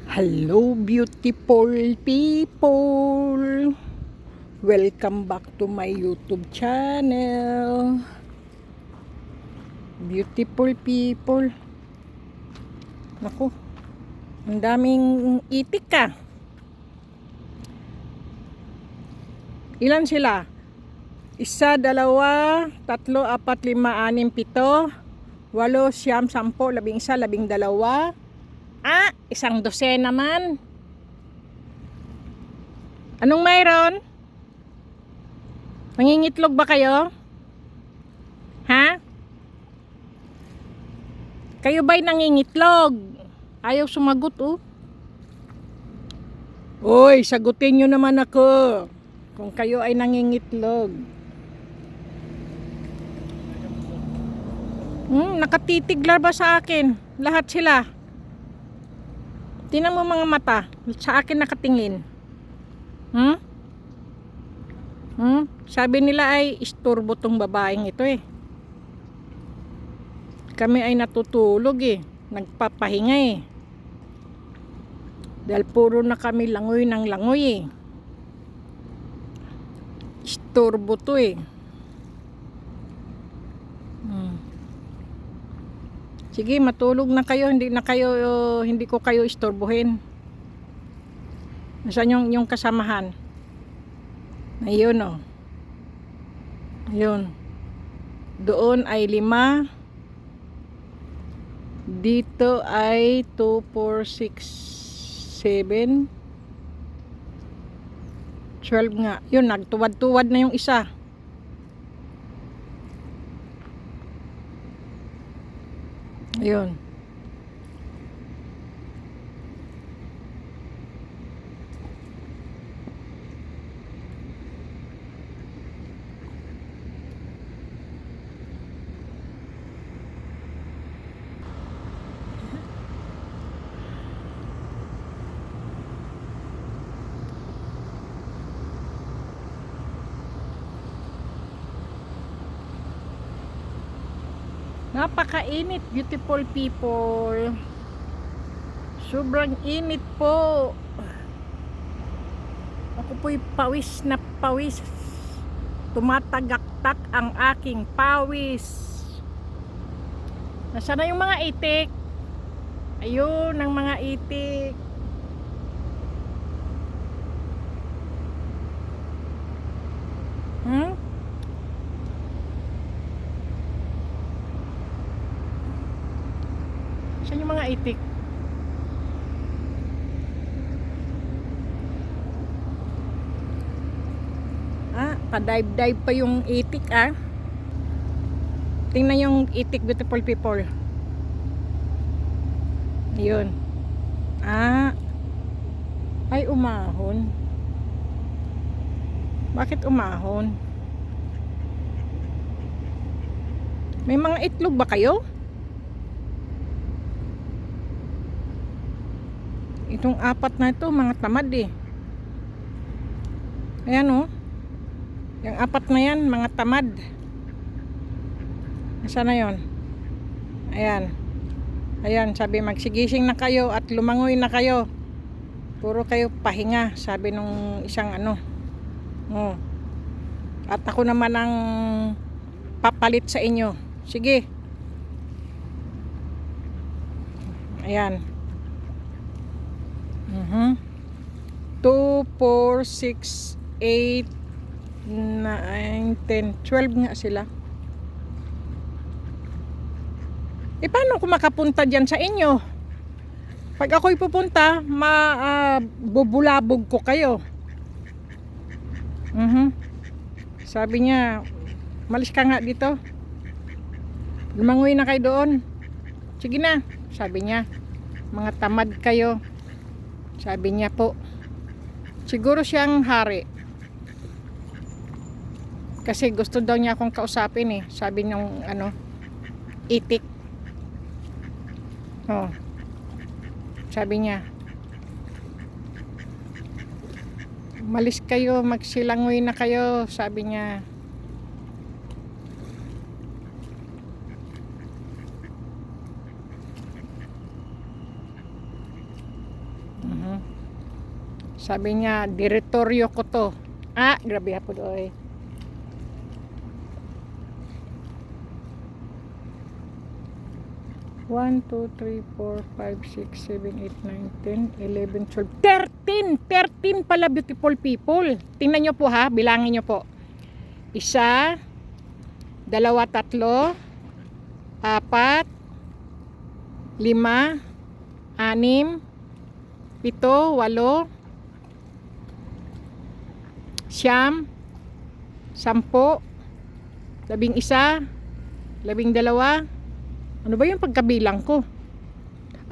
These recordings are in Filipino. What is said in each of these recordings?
Hello beautiful people! Welcome back to my YouTube channel. Beautiful people. Naku, ang daming itik ka. Ilan sila? 1, 2, 3, 4, 5, 6, 7, 8, 9, 10, 11, 12. 1 naman. Anong mayroon? Nangingitlog ba kayo? Ha? Kayo ba'y nangingitlog? Ayaw sumagot oh. Oy, sagutin nyo naman ako. Kung kayo ay nangingitlog. Nakatitigla ba sa akin? Lahat sila. Tingnan mo mga mata. Sa akin nakatingin. Sabi nila ay istorbo tong babaeng ito eh. Kami ay natutulog eh. Nagpapahinga eh. Dahil puro na kami langoy ng langoy eh. Istorbo to eh. Sige, matulog na kayo. Hindi ko kayo istorbohin. Nasaan yung kasamahan? Ayun oh. Ayun. Doon ay 5. Dito ay 2, 4, 6, 7. 12 nga. Yun, nagtuwad-tuwad na yung isa. Ayun. Napakainit, beautiful people. Sobrang init po. Ako po'y pawis na pawis. Tumatagaktak ang aking pawis. Nasaan na yung mga itik? Ayun, ang mga itik. Saan yung mga itik? Pa-dive-dive pa yung itik ah. Tingnan yung itik, beautiful people. Ayun. Ay umahon. Bakit umahon? May mga itlog ba kayo? Itong 4 na ito, mga tamad eh. Ayan oh. Yung 4 na yan, mga tamad. Nasaan na yun? Ayan. Ayan, sabi magsigising na kayo at lumangoy na kayo. Puro kayo pahinga, sabi nung isang ano. At ako naman ang papalit sa inyo. Sige. Ayan. 2, 4, 6, 8, 9, 10, 12 nga sila. Paano ako makapunta dyan sa inyo? Pag ako'y pupunta, bubulabog ko kayo. Sabi niya, malis ka nga dito. Lumangoy na kayo doon. Sige na, sabi niya. Mga tamad kayo. Sabi niya po. Siguro siyang hari. Kasi gusto daw niya akong kausapin eh. Sabi niyong ano, itik. Sabi niya, malis kayo, magsilangoy na kayo, sabi niya. Sabi niya, direktoryo ko to. Ah, grabe po doy. One, 2, 3, 4, 5, 6, 7, 8, 9, 10, 11, 12, 13! 13 pala, beautiful people. Tingnan nyo po ha, bilangin nyo po. Isa, dalawa, tatlo, apat, lima, anim, pito, walo, siyam, sampo, 11, 12. Ano ba yung pagkabilang ko?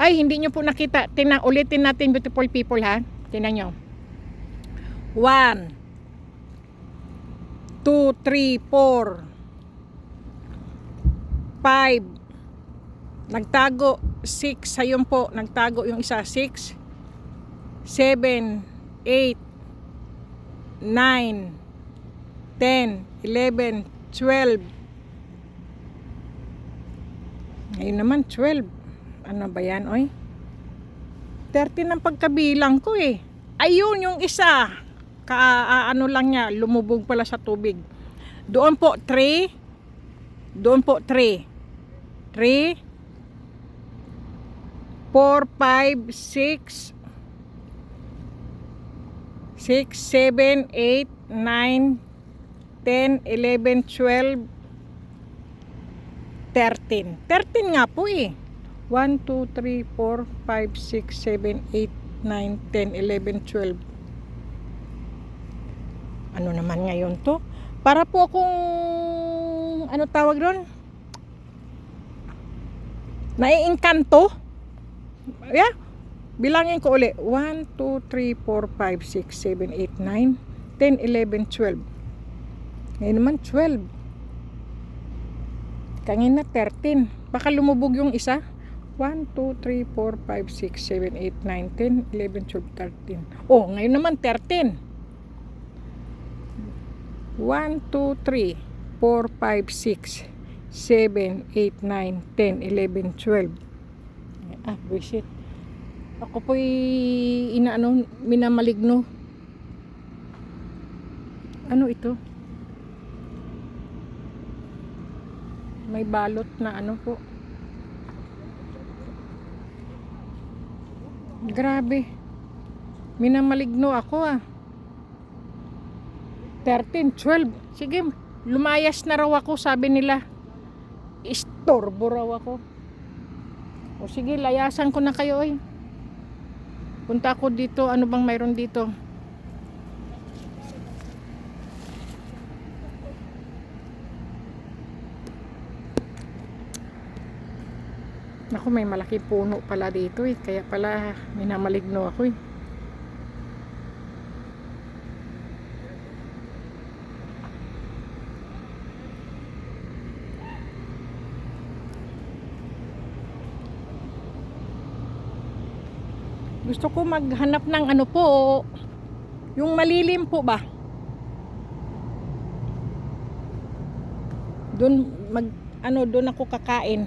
Ay, hindi nyo po nakita. Ulitin natin, beautiful people ha. Tingnan nyo. 1, 2, 3, 4, 5. Nagtago. 6. Ayun po. Nagtago yung isa. 6, 7, 8, 9, 10, 11, 12. Ngayon naman 12. Ano ba yan, oy? 13 ang pagkabilang ko eh. Ayun yung isa. Ano lang niya, lumubog pala sa tubig. Doon po 3. Doon po 3. 3, 4, 5, 6, 7, 8, 9, 10, 11, 12, 13. 13 nga po eh. 1, 2, 3, 4, 5, 6, 7, 8, 9, 10, 11, 12. Ano naman ngayon to? Para po akong ano tawag doon? Naiengkanto? Yeah. Bilangin ko uli. 1, 2, 3, 4, 5, 6, 7, 8, 9, 10, 11, 12. Ngayon naman 12. Kanina 13. Baka lumubog yung isa. 1, 2, 3, 4, 5, 6, 7, 8, 9, 10, 11, 12, 13. Oh, ngayon naman 13. 1, 2, 3, 4, 5, 6, 7, 8, 9, 10, 11, 12. Ah, bullshit. Ako po'y minamaligno. Ano ito? May balot na ano po. Grabe. Minamaligno ako ah. 13, 12. Sige, lumayas na raw ako, sabi nila. Istorbo raw ako. O sige, layasan ko na kayo eh. Punta ako dito, ano bang mayroon dito? Naku, may malaki puno pala dito eh. Kaya pala minamaligno ako eh. Gusto ko maghanap ng ano po, yung malilim po ba? Doon doon ako kakain.